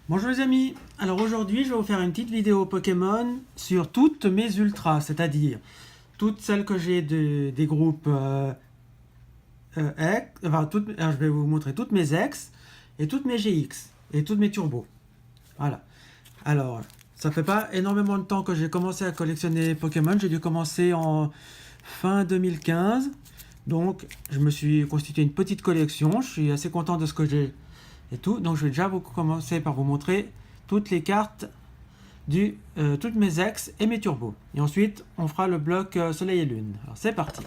Bonjour les amis, alors aujourd'hui je vais vous faire une petite vidéo Pokémon sur toutes mes ultras, c'est-à-dire toutes celles que j'ai des groupes X, enfin je vais vous montrer toutes mes X et toutes mes GX et toutes mes turbos. Voilà. Alors, ça fait pas énormément de temps que j'ai commencé à collectionner Pokémon, j'ai dû commencer en fin 2015, donc je me suis constitué une petite collection, je suis assez content de ce que j'ai et tout, donc je vais déjà commencer par vous montrer toutes les cartes toutes mes ex et mes turbos. Et ensuite, on fera le bloc Soleil et Lune. Alors c'est parti.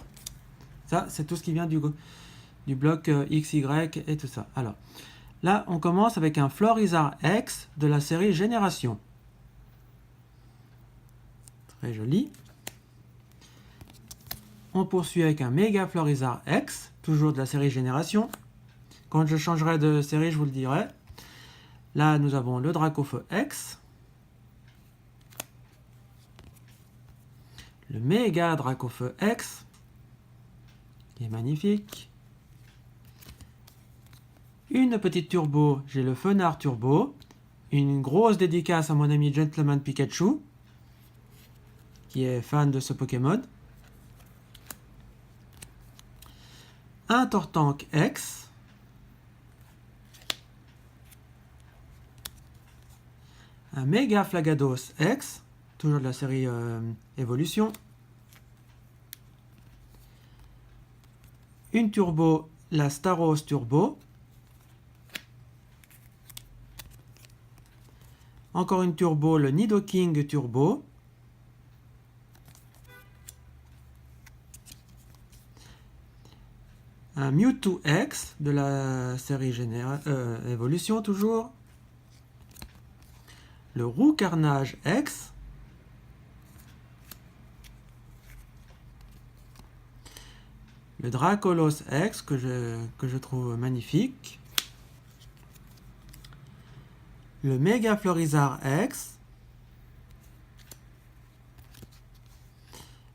Ça, c'est tout ce qui vient du bloc X, Y et tout ça. Alors, là, on commence avec un Florizarre X de la série Génération. Très joli. On poursuit avec un Méga Florizarre X, toujours de la série Génération. Quand je changerai de série, je vous le dirai. Là, nous avons le Dracofeu X. Le Méga Dracofeu X, qui est magnifique. Une petite turbo, j'ai le Fenard Turbo. Une grosse dédicace à mon ami Gentleman Pikachu, qui est fan de ce Pokémon. Un Tortank X. Un Méga Flagados X, toujours de la série Évolution. Une turbo, la Staros Turbo. Encore une turbo, le Nidoking Turbo. Un Mewtwo X de la série Évolution toujours. Le Roux Carnage X. Le Dracolos X que je trouve magnifique. Le Méga Florizarre X.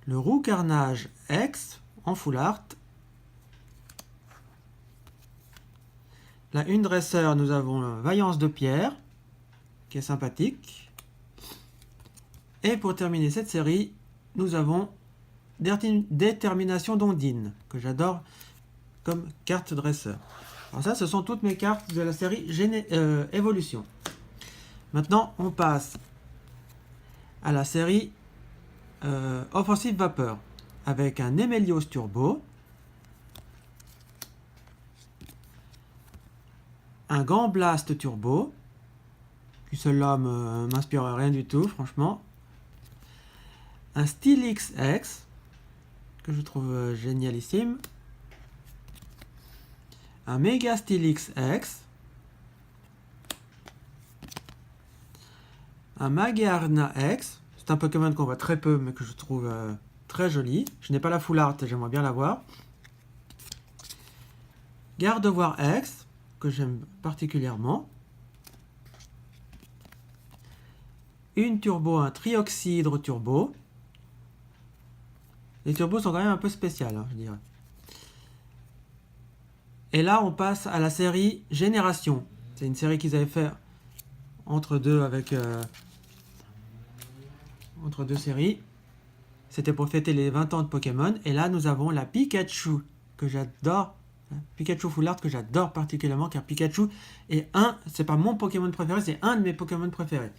Le Roux Carnage X en full art. Là, une dresseur, nous avons Vaillance de Pierre, qui est sympathique. Et pour terminer cette série, nous avons Détermination d'Ondine, que j'adore comme carte dresseur. Alors ça, ce sont toutes mes cartes de la série Évolution. Maintenant, on passe à la série Offensive Vapeur, avec un Emelios Turbo, un Gamblaste Turbo, qui celui-là m'inspire rien du tout, franchement. Un Steelix X, que je trouve génialissime. Un Méga Steelix X. Un Magearna X. C'est un Pokémon qu'on voit très peu, mais que je trouve très joli. Je n'ai pas la full art, j'aimerais bien l'avoir. Gardevoir X, que j'aime particulièrement. Une turbo, un Trioxydre Turbo. Les turbos sont quand même un peu spéciales, hein, je dirais. Et là, on passe à la série Génération. C'est une série qu'ils avaient fait entre deux séries. C'était pour fêter les 20 ans de Pokémon. Et là, nous avons la Pikachu, que j'adore. Pikachu Full Art, que j'adore particulièrement, car Pikachu est c'est pas mon Pokémon préféré, c'est un de mes Pokémon préférés.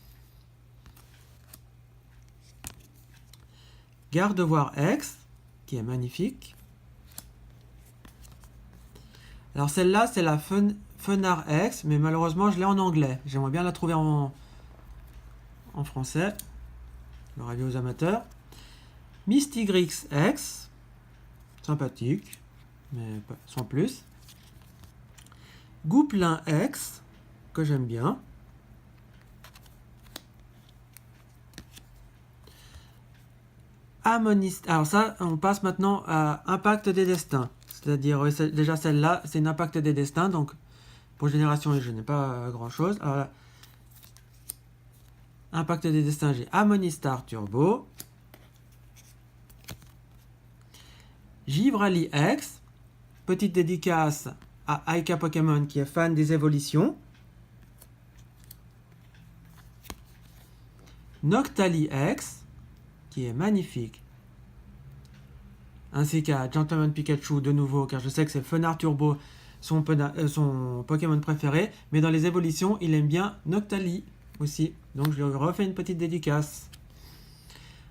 Gardevoir X, qui est magnifique. Alors celle-là, c'est la Fenard X, mais malheureusement, je l'ai en anglais. J'aimerais bien la trouver en français. Le radio aux amateurs. Mystigrix X, sympathique, mais sans plus. Gouplin X, que j'aime bien. Alors ça, on passe maintenant à Impact des Destins. C'est-à-dire, déjà celle-là, c'est une Impact des Destins, donc pour Génération, je n'ai pas grand-chose. Alors là, Impact des Destins, j'ai Amonistar Turbo. Givrali X, petite dédicace à Aika Pokémon qui est fan des évolutions. Noctali X, qui est magnifique. Ainsi qu'à Gentleman Pikachu de nouveau, car je sais que c'est Fenard Turbo, son Pokémon préféré. Mais dans les évolutions, il aime bien Noctali aussi. Donc je lui refais une petite dédicace.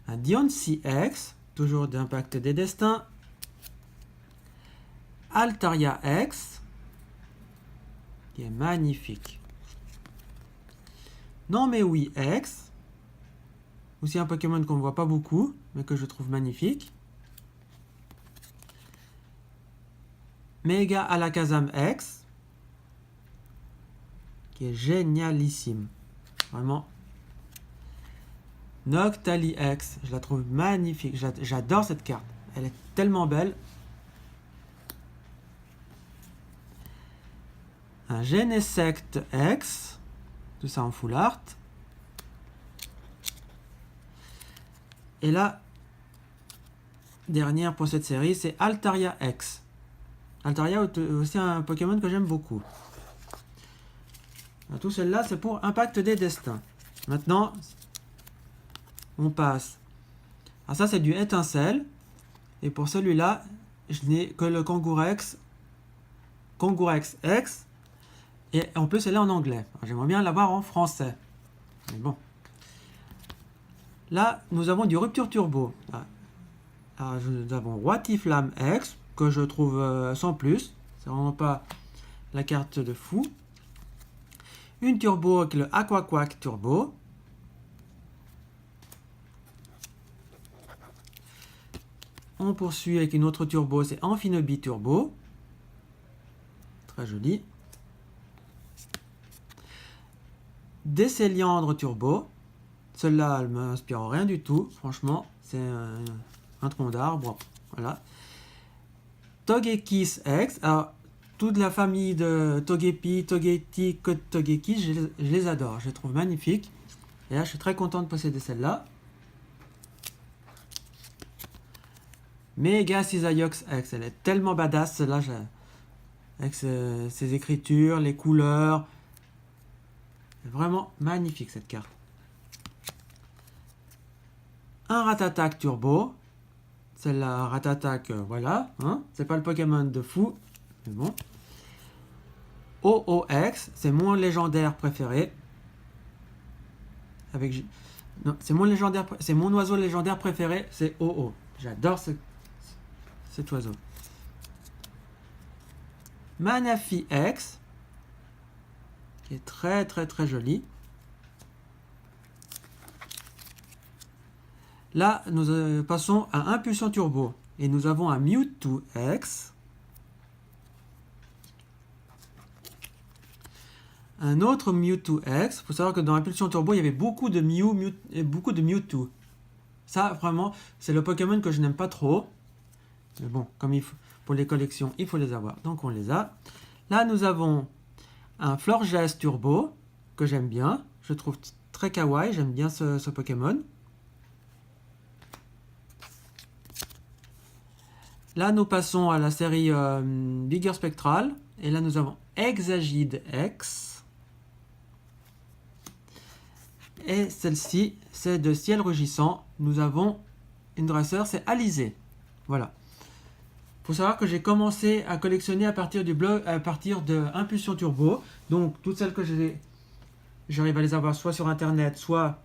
Un Diancie X, toujours d'Impact des Destins. Altaria X, qui est magnifique. Non mais oui X, aussi un Pokémon qu'on ne voit pas beaucoup, mais que je trouve magnifique. Mega Alakazam X, qui est génialissime. Vraiment. Noctali X, je la trouve magnifique. J'adore cette carte. Elle est tellement belle. Un Genesect X, tout ça en full art. Et la dernière pour cette série, c'est Altaria X. Altaria est aussi un Pokémon que j'aime beaucoup. Tout celle-là, c'est pour Impact des Destins. Maintenant, on passe. Alors ça, c'est du étincelle. Et pour celui-là, je n'ai que le Kangourex X. Et en plus, elle est en anglais. J'aimerais bien l'avoir en français. Mais bon. Là, nous avons du Rupture Turbo. Alors, nous avons Roitiflamme X, que je trouve sans plus. C'est vraiment pas la carte de fou. Une Turbo avec le Aquaquack Turbo. On poursuit avec une autre Turbo, c'est Amphinobi Turbo. Très joli. Décéliandre Turbo. Celle-là, elle ne m'inspire rien du tout. Franchement, c'est un tronc d'arbre. Voilà. Togekiss X. Alors, toute la famille de Togepi, Togeti, Togekiss, je les adore. Je les trouve magnifiques. Et là, je suis très content de posséder celle-là. Mega Cisaiox X. Elle est tellement badass, celle-là. Avec ses écritures, les couleurs. C'est vraiment magnifique, cette carte. Un Ratatak Turbo. Celle-là, Ratatak, voilà. Hein, c'est pas le Pokémon de fou. Mais bon. OOX, c'est mon légendaire préféré. Non, c'est mon oiseau légendaire préféré, c'est OO. J'adore cet oiseau. Manafi X, qui est très très très joli. Là, nous passons à Impulsion Turbo. Et nous avons un Mewtwo X. Un autre Mewtwo X. Il faut savoir que dans Impulsion Turbo, il y avait beaucoup de Mew et beaucoup de Mewtwo. Ça, vraiment, c'est le Pokémon que je n'aime pas trop. Mais bon, comme pour les collections, il faut les avoir. Donc, on les a. Là, nous avons un Florges Turbo, que j'aime bien. Je trouve très kawaii. J'aime bien ce Pokémon. Là, nous passons à la série Vigueur Spectrale. Et là, nous avons Exagide X. Et celle-ci, c'est de Ciel Rugissant. Nous avons une dresseur, c'est Alizé. Voilà. Il faut savoir que j'ai commencé à collectionner à partir de Impulsion Turbo. Donc, toutes celles que j'arrive à les avoir soit sur Internet, soit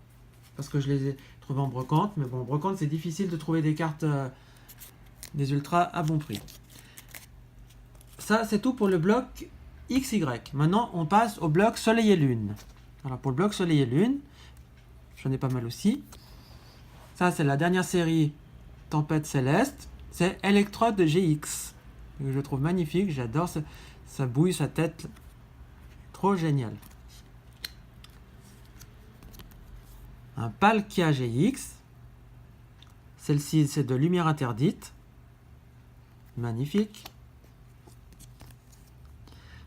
parce que je les ai trouvées en brocante. Mais bon, en brocante, c'est difficile de trouver des cartes... des ultras à bon prix. Ça, c'est tout pour le bloc XY. Maintenant, on passe au bloc Soleil et Lune. Alors, pour le bloc Soleil et Lune, j'en ai pas mal aussi. Ça, c'est la dernière série Tempête Céleste. C'est Electrode GX. Que je trouve magnifique. J'adore sa bouille, sa tête. Trop génial. Un Palkia GX. Celle-ci, c'est de Lumière Interdite. Magnifique.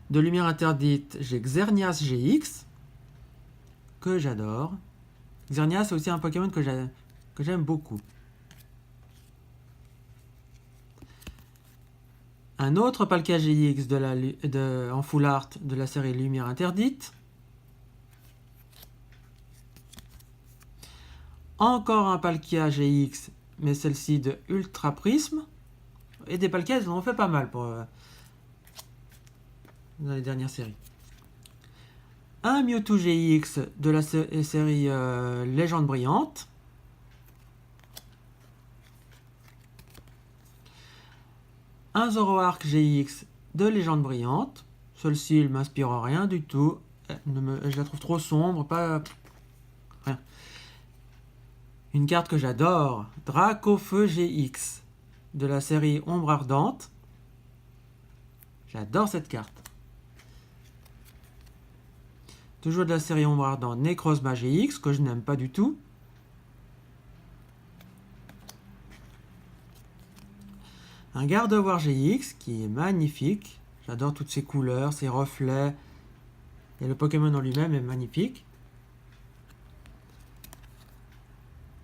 De Lumière Interdite, j'ai Xerneas GX, que j'adore. Xerneas, c'est aussi un Pokémon que j'aime beaucoup. Un autre Palkia GX en full art de la série Lumière Interdite. Encore un Palkia GX, mais celle-ci de Ultra Prisme. Et des Palkia, ils en ont fait pas mal dans les dernières séries. Un Mewtwo GX de la série Légende Brillante. Un Zoroark GX de Légende Brillante. Celle-ci, il m'inspire rien du tout. Je la trouve trop sombre, pas... rien. Une carte que j'adore, Dracofeu GX, de la série Ombre Ardente. J'adore cette carte. Toujours de la série Ombre Ardente, Necrozma GX, que je n'aime pas du tout. Un Gardevoir GX, qui est magnifique. J'adore toutes ses couleurs, ses reflets. Et le Pokémon en lui-même est magnifique.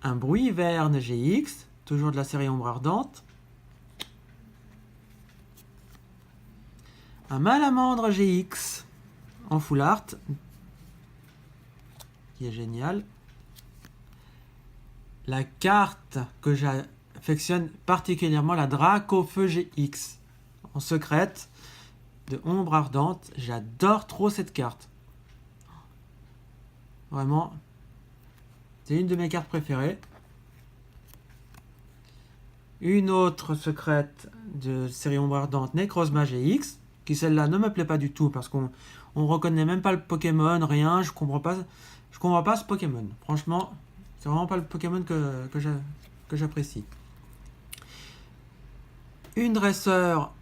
Un Bruyverne GX, toujours de la série Ombre Ardente. Un Malamandre GX en full art, qui est génial. La carte que j'affectionne particulièrement, la Dracofeu GX en secrète de Ombre Ardente. J'adore trop cette carte. Vraiment, c'est une de mes cartes préférées. Une autre secrète de série Ombre Ardente, Necrozma GX, qui celle-là ne me plaît pas du tout parce qu'on reconnaît même pas le Pokémon, rien, je comprends pas ce Pokémon. Franchement, c'est vraiment pas le Pokémon que j'apprécie. Une dresseur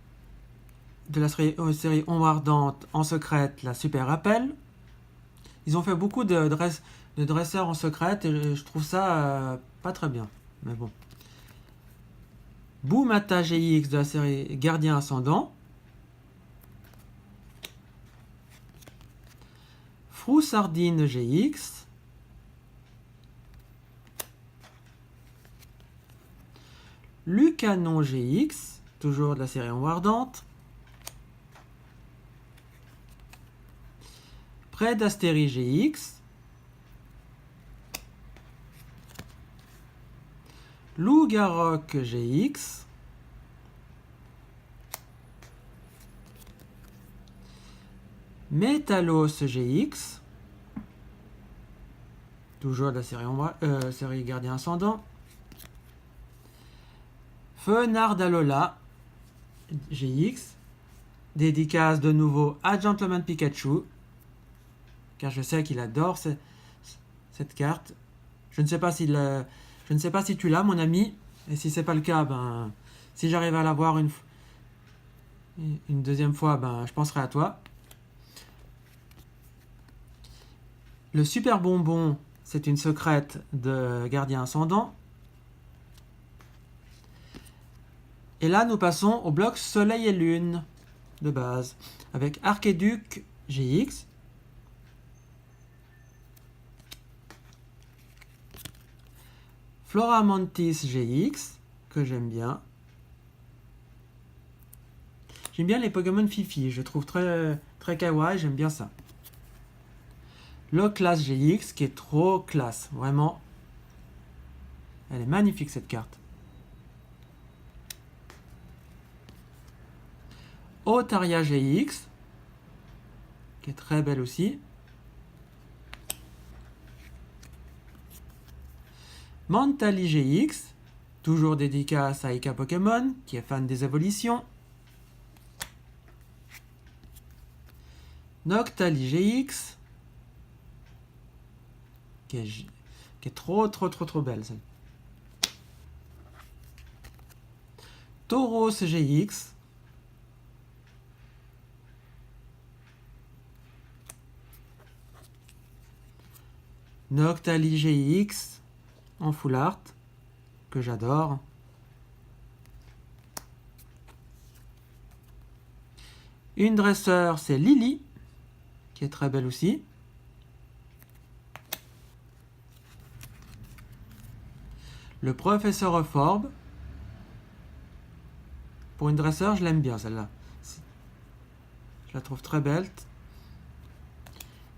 de la série Ombre Ardente en secrète, la Super Rappel. Ils ont fait beaucoup de dresseurs en secrète et je trouve ça pas très bien. Mais bon. Boomata GX de la série Gardien Ascendant. Froussardine GX. Lucanon GX, toujours de la série Ombre Ardente. Prédastérie GX. Loup-Garok GX. Métalos GX. Toujours de la série Gardien Ascendant. Fenardalola GX. Dédicace de nouveau à Gentleman Pikachu. Car je sais qu'il adore cette carte. Je ne sais pas si tu l'as, mon ami. Et si c'est pas le cas, ben, si j'arrive à l'avoir une deuxième fois, ben, je penserai à toi. Le Super Bonbon, c'est une secrète de Gardien Ascendant. Et là, nous passons au bloc Soleil et Lune de base, avec Archiduc GX. Floramantis GX, que j'aime bien. J'aime bien les Pokémon Fifi, je trouve très, très kawaii, j'aime bien ça. Loclas GX, qui est trop classe, vraiment. Elle est magnifique cette carte. Otaria GX, qui est très belle aussi. Mantali GX, toujours dédicace à Ika Pokémon, qui est fan des évolutions. Noctali GX, qui est trop belle. Celle. Tauros GX. Noctali GX en full art, que j'adore. Une dresseur, c'est Lily, qui est très belle aussi. Le professeur Euphorbe. Pour une dresseur, je l'aime bien celle-là. Je la trouve très belle.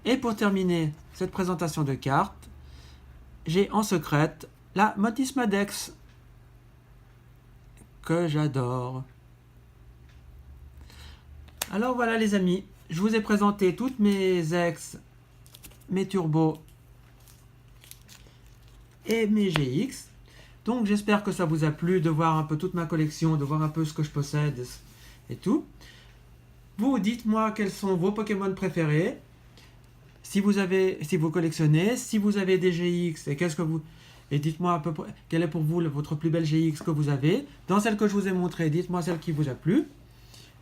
Et pour terminer cette présentation de cartes, j'ai en secrète la Motismadex, que j'adore. Alors voilà les amis, je vous ai présenté toutes mes ex, mes turbos et mes GX. Donc j'espère que ça vous a plu de voir un peu toute ma collection, de voir un peu ce que je possède et tout. Vous dites-moi quels sont vos Pokémon préférés. Si vous collectionnez, si vous avez des GX et dites-moi à peu près quelle est pour vous votre plus belle GX que vous avez. Dans celle que je vous ai montrée, dites-moi celle qui vous a plu.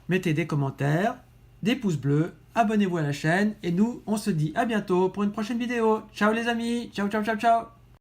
Mettez des commentaires, des pouces bleus, abonnez-vous à la chaîne et nous on se dit à bientôt pour une prochaine vidéo. Ciao les amis, ciao ciao ciao ciao.